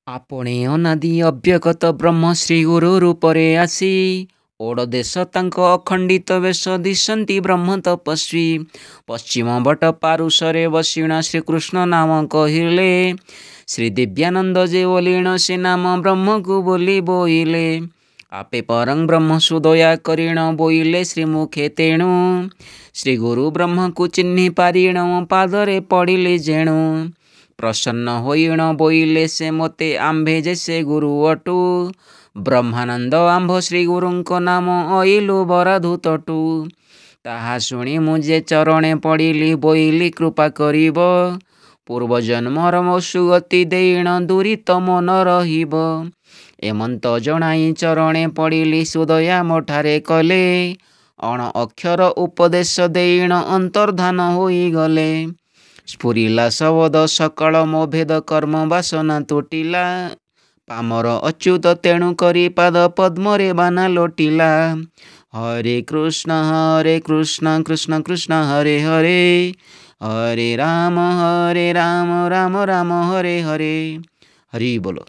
आपणे अनादि अव्यगत ब्रह्म श्री गुरु रूपरे आसी ओडदेश तांको अखंडित वेश दिशन्ति ब्रह्म तपस्वी पश्चिम बट पारुषरे वसीण श्रीकृष्ण नाम कहिले श्री दिव्यानंद जे ओलीण से नाम ब्रह्म को बोली बोइले आपे परं ब्रह्म सुदया करीण बोइले श्रीमुखे तेणु श्री गुरु ब्रह्म को चिन्हि पारिण पादरे पड़िले जेणु प्रसन्न होइण बोइले से मोते आंभे जैसे गुरु अटु ब्रह्मानंद आंभ श्री गुरुंको नाम अइलु बराधुतटु ताहा शुणी मुझे चरणे पड़िली बोइली कृपा करिब पूर्व जन्मर सुगति देण दूरित मन रहिब एमंत जनाई चरणे पड़िली सुदया मोठारे कले अण अक्षर उपदेश देण अंतर्धान होई गले स्फुरिला शबद सकल मो भेद कर्म बासना तुटिला पामर अच्युत तेणु करी पाद पद्मरे बाना लोटिला हरे कृष्ण कृष्ण कृष्ण हरे हरे हरे राम राम राम हरे हरे हरि बोलो।